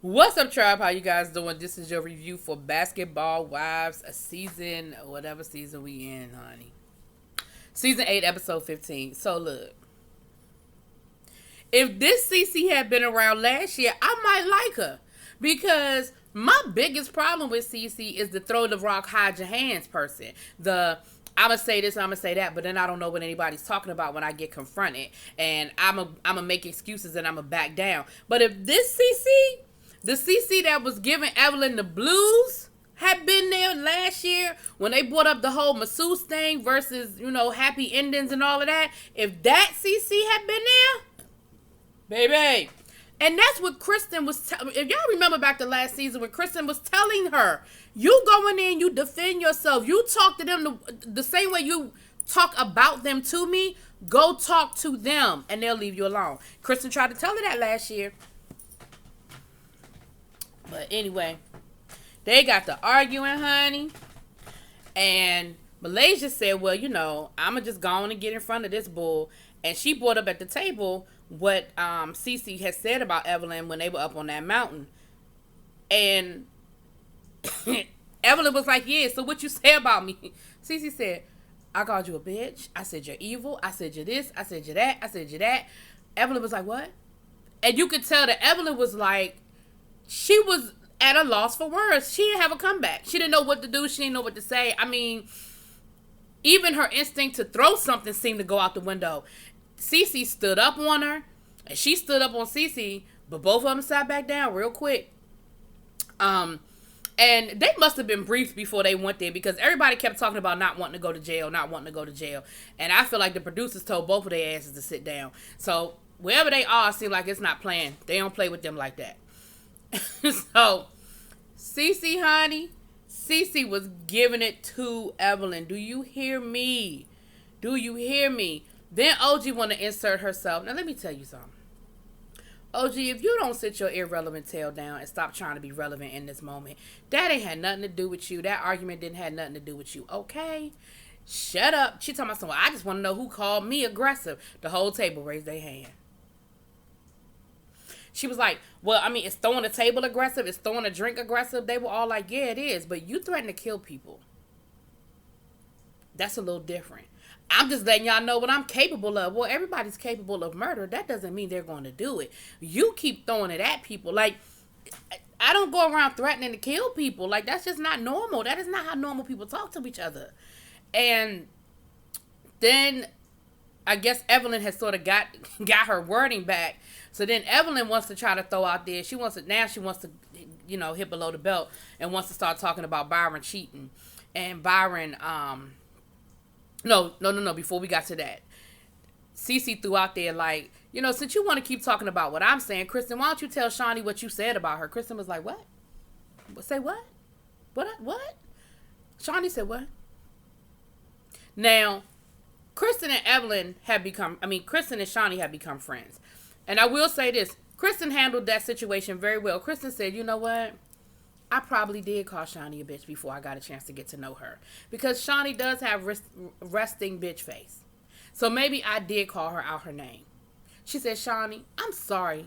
What's up, tribe? How you guys doing? This is your review for Basketball Wives, a season, whatever season we in, honey. Season 8, episode 15. So look, if this CC had been around last year, I might like her. Because my biggest problem with CC is the throw the rock, hide your hands person. I'ma say this, I'ma say that, but then I don't know what anybody's talking about when I get confronted. And I'ma make excuses and I'ma back down. But if this CC, the CC that was giving Evelyn the blues, had been there last year when they brought up the whole masseuse thing versus, happy endings and all of that. If that CC had been there, baby. And that's what Kristen was if y'all remember back to last season when Kristen was telling her, you go in there and you defend yourself. You talk to them the same way you talk about them to me. Go talk to them and they'll leave you alone. Kristen tried to tell her that last year. But anyway, they got to arguing, honey. And Malaysia said, well, I'm going to just go on and get in front of this bull. And she brought up at the table what Cece had said about Evelyn when they were up on that mountain. And Evelyn was like, yeah, so what you say about me? Cece said, I called you a bitch. I said you're evil. I said you're this. I said you're that. I said you're that. Evelyn was like, what? And you could tell that Evelyn was like, she was at a loss for words. She didn't have a comeback. She didn't know what to do. She didn't know what to say. I mean, even her instinct to throw something seemed to go out the window. Cece stood up on her, and she stood up on Cece, but both of them sat back down real quick. And they must have been briefed before they went there because everybody kept talking about not wanting to go to jail, not wanting to go to jail. And I feel like the producers told both of their asses to sit down. So wherever they are, it seems like it's not playing. They don't play with them like that. So, Cece, honey, Cece was giving it to Evelyn. Do you hear me? Do you hear me? Then OG want to insert herself. Now, let me tell you something. OG, if you don't sit your irrelevant tail down and stop trying to be relevant in this moment, that ain't had nothing to do with you. That argument didn't have nothing to do with you, okay? Shut up. She talking about something. I just want to know who called me aggressive. The whole table raised their hand. She was like, well, I mean, is throwing a table aggressive? Is throwing a drink aggressive? They were all like, yeah, it is. But you threaten to kill people. That's a little different. I'm just letting y'all know what I'm capable of. Well, everybody's capable of murder. That doesn't mean they're going to do it. You keep throwing it at people. Like, I don't go around threatening to kill people. Like, that's just not normal. That is not how normal people talk to each other. And then I guess Evelyn has sort of got her wording back. So then Evelyn wants to try to throw out there. She wants to hit below the belt and wants to start talking about Byron cheating. And Byron, no. Before we got to that, Cece threw out there like, since you want to keep talking about what I'm saying, Kristen, why don't you tell Shawnee what you said about her? Kristen was like, what? Say what? What? Shawnee said what? Now, Kristen and Shawnee have become friends. And I will say this. Kristen handled that situation very well. Kristen said, you know what? I probably did call Shawnee a bitch before I got a chance to get to know her. Because Shawnee does have resting bitch face. So maybe I did call her out her name. She said, Shawnee, I'm sorry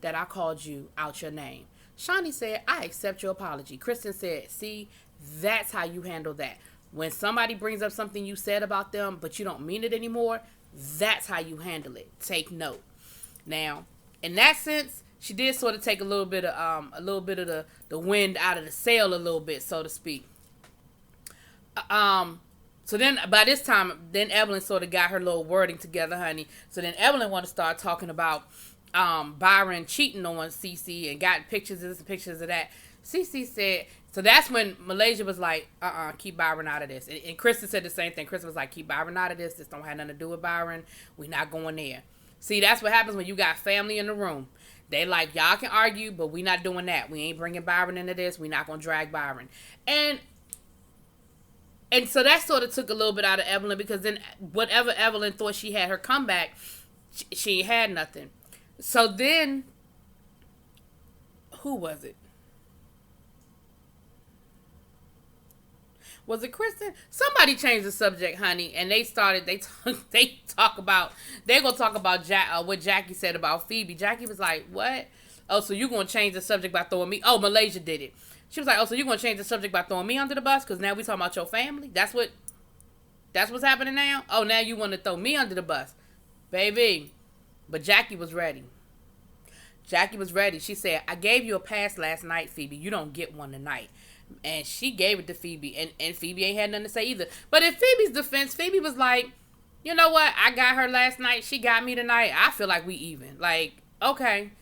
that I called you out your name. Shawnee said, I accept your apology. Kristen said, see, that's how you handle that. When somebody brings up something you said about them, but you don't mean it anymore, that's how you handle it. Take note. Now, in that sense, she did sort of take a little bit of the wind out of the sail a little bit, so to speak. So then by this time, then Evelyn sort of got her little wording together, honey. So then Evelyn wanted to start talking about Byron cheating on Cece and got pictures of this and pictures of that. Cece said, so that's when Malaysia was like, keep Byron out of this. And Kristen said the same thing. Kristen was like, keep Byron out of this. This don't have nothing to do with Byron. We're not going there. See, that's what happens when you got family in the room. They like, y'all can argue, but we not doing that. We ain't bringing Byron into this. We not going to drag Byron. And so that sort of took a little bit out of Evelyn because then whatever Evelyn thought she had her comeback, she ain't had nothing. So then, who was it? Was it Kristen? Somebody changed the subject, honey, and they started. They talk about. They gonna talk about what Jackie said about Phoebe. Jackie was like, "What? Oh, so you gonna change the subject by throwing me? Oh, Malaysia did it." She was like, "Oh, so you gonna change the subject by throwing me under the bus? Because now we talking about your family. That's what's happening now. Oh, now you want to throw me under the bus, baby." But Jackie was ready. Jackie was ready. She said, "I gave you a pass last night, Phoebe. You don't get one tonight." And she gave it to Phoebe. And Phoebe ain't had nothing to say either. But in Phoebe's defense, Phoebe was like, "You know what? I got her last night. She got me tonight. I feel like we even. Like, okay.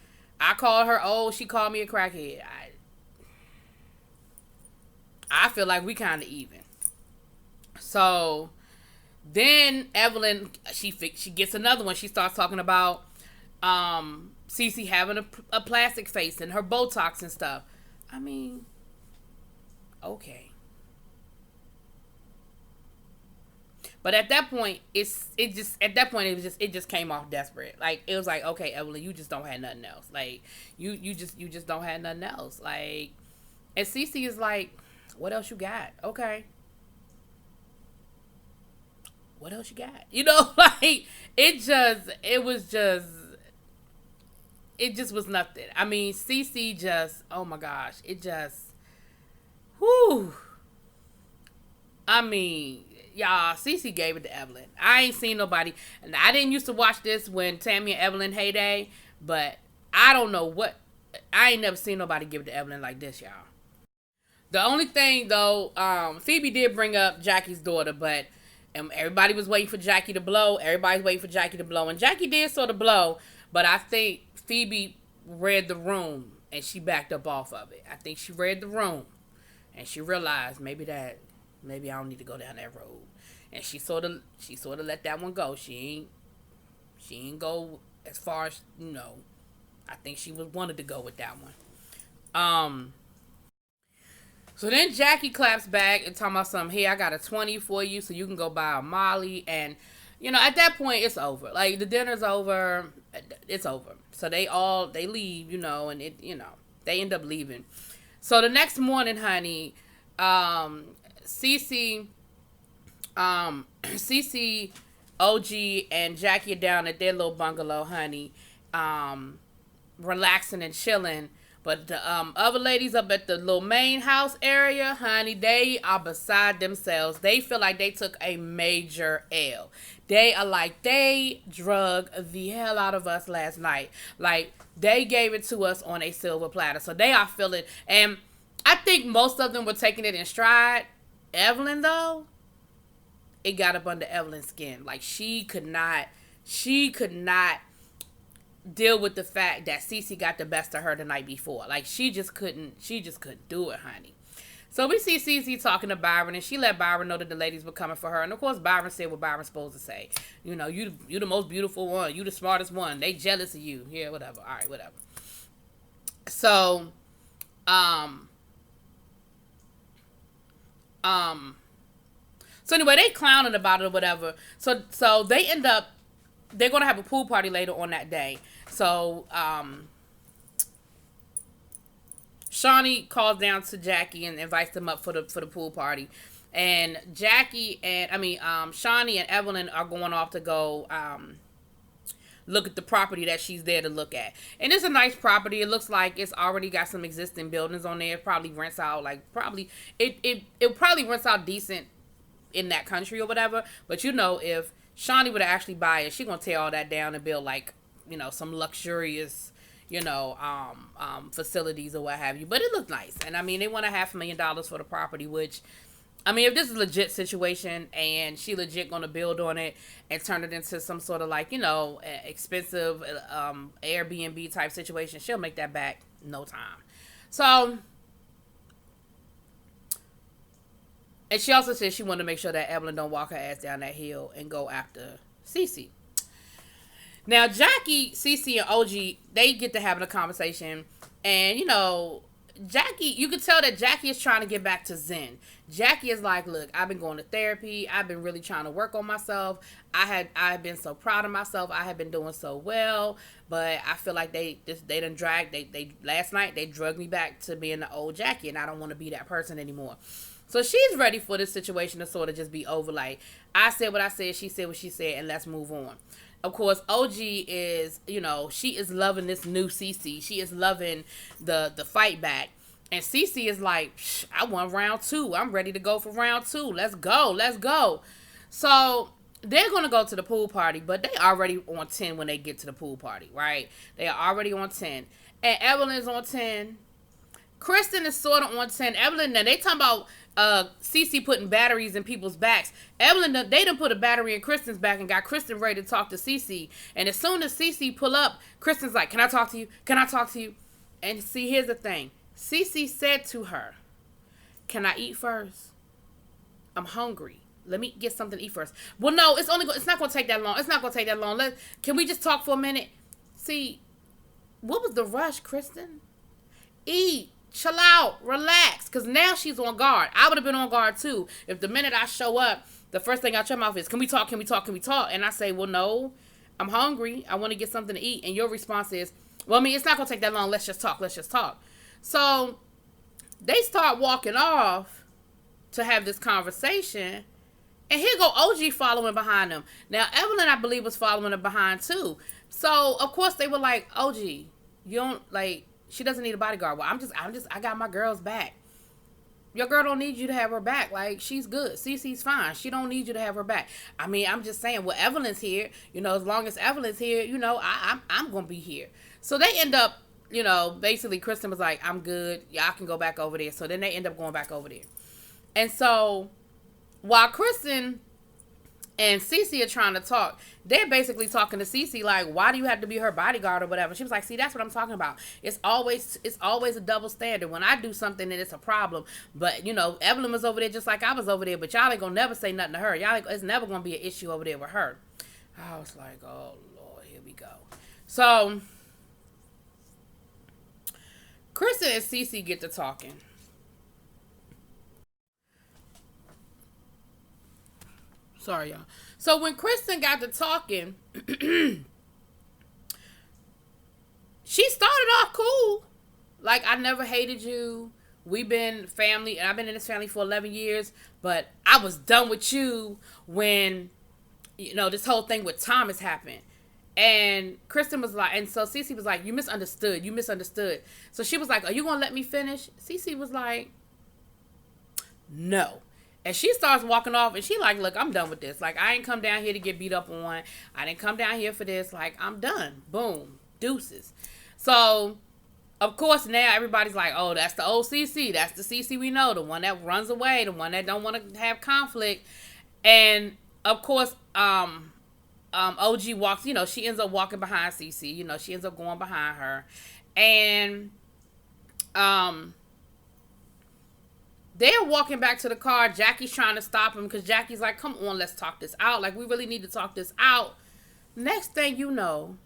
I called her old. She called me a crackhead. I feel like we kind of even." So then Evelyn, she gets another one. She starts talking about Cece having a plastic face and her Botox and stuff. I mean, okay. But at that point, it just came off desperate. Like, it was like, okay, Evelyn, you just don't have nothing else. Like, you just don't have nothing else. Like, and Cece is like, what else you got? Okay. What else you got? You know, like, it just was nothing. I mean, Cece just, oh my gosh, it just, whew. I mean, y'all, Cece gave it to Evelyn. I ain't seen nobody, and I didn't used to watch this when Tammy and Evelyn heyday, but I don't know I ain't never seen nobody give it to Evelyn like this, y'all. The only thing, though, Phoebe did bring up Jackie's daughter, but everybody was waiting for Jackie to blow. Everybody's waiting for Jackie to blow, and Jackie did sort of blow, but I think Phoebe read the room, and she backed up off of it. I think she read the room, and she realized maybe I don't need to go down that road, and she sort of let that one go. She ain't go as far as, I think she wanted to go with that one. So then Jackie claps back and talking about something. "Hey, I got a 20 for you so you can go buy a Molly." And, at that point, it's over. Like, the dinner's over. It's over. So they leave, and they end up leaving. So the next morning, honey, Cece, OG, and Jackie are down at their little bungalow, honey, relaxing and chilling. But the other ladies up at the little main house area, honey, they are beside themselves. They feel like they took a major L. They are like, they drug the hell out of us last night. Like, they gave it to us on a silver platter. So they are feeling, and I think most of them were taking it in stride. Evelyn, though, it got up under Evelyn's skin. Like, she could not deal with the fact that Cece got the best of her the night before. Like, she just couldn't do it, honey. So we see Cece talking to Byron, and she let Byron know that the ladies were coming for her. And of course, Byron said what Byron's supposed to say. You the most beautiful one. You the smartest one. They jealous of you. Yeah, whatever. All right, whatever. So, so anyway, they clowning about it or whatever. So they're going to have a pool party later on that day. So, Shawnee calls down to Jackie and invites them up for the pool party. And Shawnee and Evelyn are going off to go look at the property that she's there to look at. And it's a nice property. It looks like it's already got some existing buildings on there. It probably rents out, it probably rents out decent in that country or whatever. But if Shawnee would actually buy it, she gonna tear all that down and build some luxurious, facilities or what have you. But it looked nice. And I mean, they want $500,000 for the property, which, I mean, if this is a legit situation and she legit gonna build on it and turn it into some sort of expensive Airbnb type situation, she'll make that back in no time. So, and she also said she wanted to make sure that Evelyn don't walk her ass down that hill and go after Cece. Now, Jackie, Cece, and OG, they get to having a conversation. And, Jackie, you can tell that Jackie is trying to get back to Zen. Jackie is like, look, I've been going to therapy. I've been really trying to work on myself. I've been so proud of myself. I have been doing so well. But I feel like they done dragged, last night, they drugged me back to being the old Jackie. And I don't want to be that person anymore. So she's ready for this situation to sort of just be over. Like, I said what I said, she said what she said, and let's move on. Of course, OG is, she is loving this new CC. She is loving the fight back. And CC is like, I want round 2. I'm ready to go for round 2. Let's go. Let's go. So they're going to go to the pool party, but they already on 10 when they get to the pool party, right? They are already on 10. And Evelyn is on 10. Kristen is sort of on 10. Evelyn, now they talking about Cece putting batteries in people's backs. Evelyn, they done put a battery in Kristen's back and got Kristen ready to talk to Cece. And as soon as Cece pull up, Kristen's like, can I talk to you? Can I talk to you? And see, here's the thing. Cece said to her, can I eat first? I'm hungry. Let me get something to eat first. Well, no, it's not going to take that long. It's not going to take that long. Can we just talk for a minute? See, what was the rush, Kristen? Eat. Chill out. Relax. Because now she's on guard. I would have been on guard too. If the minute I show up, the first thing out your mouth is, can we talk? Can we talk? Can we talk? And I say, well, no, I'm hungry. I want to get something to eat. And your response is, well, I mean, it's not going to take that long. Let's just talk. Let's just talk. So they start walking off to have this conversation. And here go OG following behind them. Now, Evelyn, I believe, was following them behind too. So, of course, they were like, OG, you don't, like, she doesn't need a bodyguard. Well, I got my girl's back. Your girl don't need you to have her back. Like, she's good. Cece's fine. She don't need you to have her back. I mean, I'm just saying, well, Evelyn's here. As long as Evelyn's here, I'm going to be here. So they end up, basically Kristen was like, I'm good. Y'all can go back over there. So then they end up going back over there. And so while Kristen and Cece are trying to talk, they're basically talking to Cece like, why do you have to be her bodyguard or whatever? She was like, see, that's what I'm talking about. It's always a double standard. When I do something, then it's a problem. But, Evelyn was over there just like I was over there, but y'all ain't gonna never say nothing to her. It's never gonna be an issue over there with her. I was like, oh, Lord, here we go. So Kristen and Cece get to talking. Sorry, y'all. So when Kristen got to talking, she started off cool. Like, I never hated you. We've been family, and I've been in this family for 11 years, but I was done with you when, this whole thing with Thomas happened. And Kristen was like, and so Cece was like, you misunderstood. So she was like, are you going to let me finish? Cece was like, no. And she starts walking off, and she like, look, I'm done with this. Like, I ain't come down here to get beat up on. I didn't come down here for this. Like, I'm done. Boom. Deuces. So, of course, now everybody's like, oh, that's the old CC. That's the CC we know. The one that runs away. The one that don't want to have conflict. And, of course, OG walks, she ends up walking behind CC. She ends up going behind her. And, they're walking back to the car. Jackie's trying to stop him because Jackie's like, come on, let's talk this out. Like, we really need to talk this out. Next thing you know,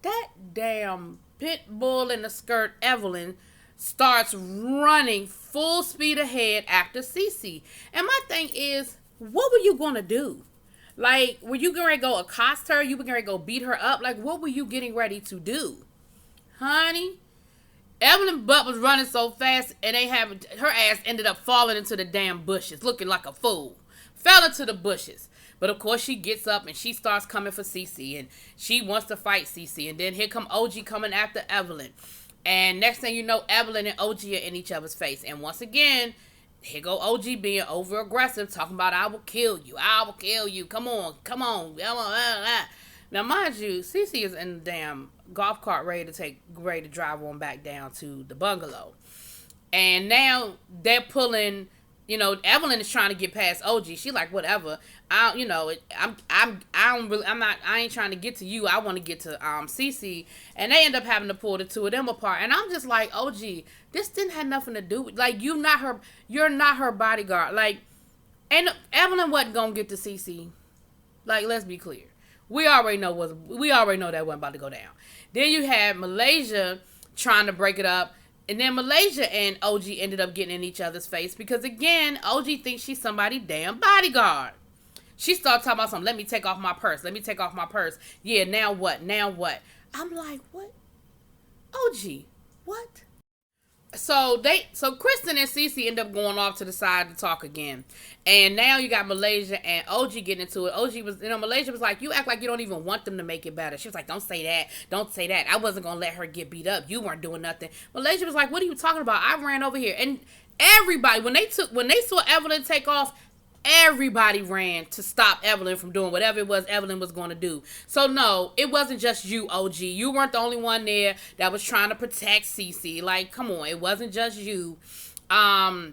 that damn pit bull in the skirt, Evelyn, starts running full speed ahead after Cece. And my thing is, what were you going to do? Like, were you going to go accost her? You were going to go beat her up? Like, what were you getting ready to do? Honey? Evelyn butt was running so fast, and her ass ended up falling into the damn bushes, looking like a fool. Fell into the bushes. But of course, she gets up and she starts coming for Cece, and she wants to fight Cece. And then here come OG coming after Evelyn. And next thing you know, Evelyn and OG are in each other's face. And once again, here go OG being over aggressive, talking about, I will kill you. I will kill you. Come on. Now, mind you, Cece is in the damn golf cart ready to drive on back down to the bungalow. And now they're pulling, Evelyn is trying to get past OG. She like, whatever. I ain't trying to get to you. I want to get to Cece. And they end up having to pull the two of them apart. And I'm just like, OG, this didn't have nothing to do with, like, you're not her bodyguard. Like, and Evelyn wasn't gonna get to Cece. Like, let's be clear. We already know that wasn't about to go down. Then you had Malaysia trying to break it up. And then Malaysia and OG ended up getting in each other's face. Because again, OG thinks she's somebody's damn bodyguard. She started talking about something. Let me take off my purse. Yeah, now what? I'm like, what? OG, what? So Kristen and Cece end up going off to the side to talk again, and now you got Malaysia and OG getting into it. OG was, Malaysia was like, "You act like you don't even want them to make it better." She was like, "Don't say that, don't say that. I wasn't gonna let her get beat up. You weren't doing nothing." Malaysia was like, "What are you talking about? I ran over here." And everybody, when they saw Evelyn take off, everybody ran to stop Evelyn from doing whatever it was Evelyn was going to do. So no, it wasn't just you, OG. You weren't the only one there that was trying to protect Cece. Like, come on, it wasn't just you. The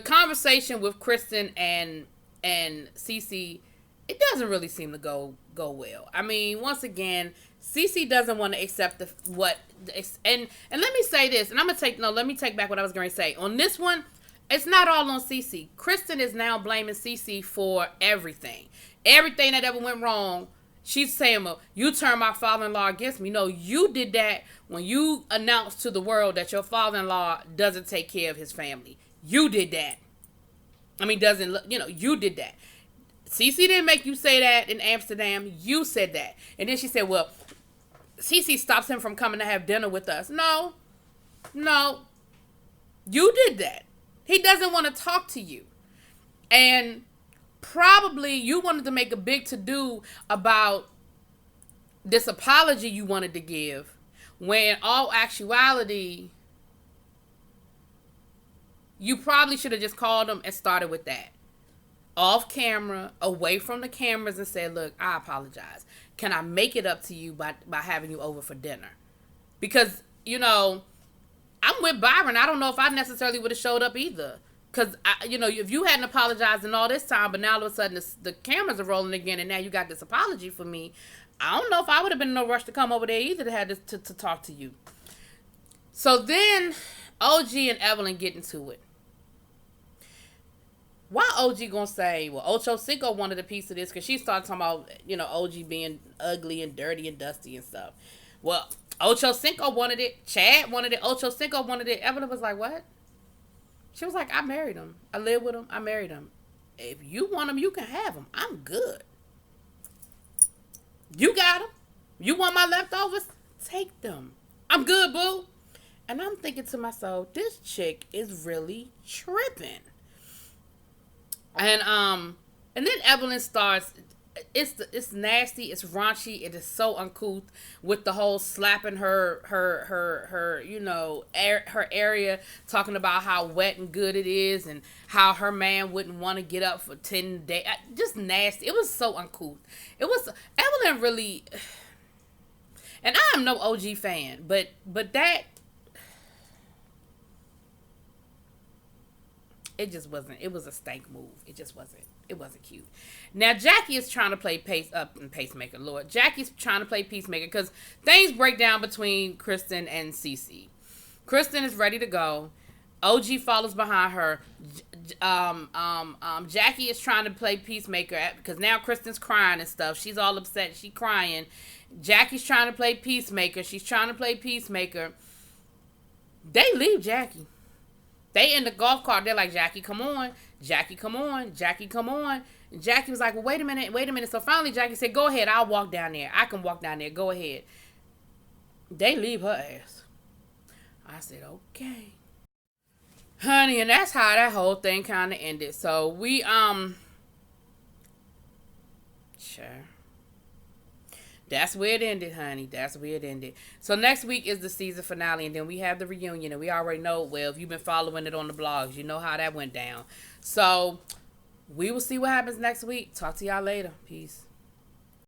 conversation with Kristen and Cece, it doesn't really seem to go well. I mean, once again, Cece doesn't want to accept and let me say this, and let me take back what I was going to say. On this one, it's not all on Cece. Kristen is now blaming Cece for everything. Everything that ever went wrong, she's saying, well, you turned my father-in-law against me. No, you did that when you announced to the world that your father-in-law doesn't take care of his family. You did that. I mean, you did that. Cece didn't make you say that in Amsterdam. You said that. And then she said, well, Cece stops him from coming to have dinner with us. No. You did that. He doesn't want to talk to you. And probably you wanted to make a big to-do about this apology you wanted to give, when in all actuality, you probably should have just called him and started with that. Off camera, away from the cameras, and said, look, I apologize. Can I make it up to you by having you over for dinner? Because, I'm with Byron. I don't know if I necessarily would have showed up either. Because, if you hadn't apologized in all this time, but now all of a sudden the cameras are rolling again, and now you got this apology for me, I don't know if I would have been in no rush to come over there either to talk to you. So then OG and Evelyn get into it. Why OG gonna say, well, Ocho Cinco wanted a piece of this? Because she started talking about, OG being ugly and dirty and dusty and stuff. Well, Ocho Cinco wanted it. Chad wanted it. Ocho Cinco wanted it. Evelyn was like, what? She was like, I married him. I lived with him. I married him. If you want him, you can have him. I'm good. You got him. You want my leftovers? Take them. I'm good, boo. And I'm thinking to myself, this chick is really tripping. And then Evelyn starts. It's nasty. It's raunchy. It is so uncouth with the whole slapping her her area, talking about how wet and good it is, and how her man wouldn't want to get up for 10 days. Just nasty. It was so uncouth. It was Evelyn really. And I am no OG fan, but that. It just wasn't. It was a stank move. It just wasn't. It wasn't cute. Now Jackie is trying to play pacemaker. Lord, Jackie's trying to play peacemaker because things break down between Kristen and Cece. Kristen is ready to go. OG follows behind her. Jackie is trying to play peacemaker because now Kristen's crying and stuff. She's all upset. She's crying. Jackie's trying to play peacemaker. She's trying to play peacemaker. They leave Jackie. They in the golf cart. They're like, Jackie, come on. Jackie, come on. Jackie, come on. And Jackie was like, well, wait a minute. So finally Jackie said, go ahead. I'll walk down there. I can walk down there. Go ahead. They leave her ass. I said, okay. Honey, and that's how that whole thing kind of ended. So we, sure. That's where it ended, honey. That's where it ended. So next week is the season finale, and then we have the reunion, and we already know, well, if you've been following it on the blogs, you know how that went down. So we will see what happens next week. Talk to y'all later. Peace.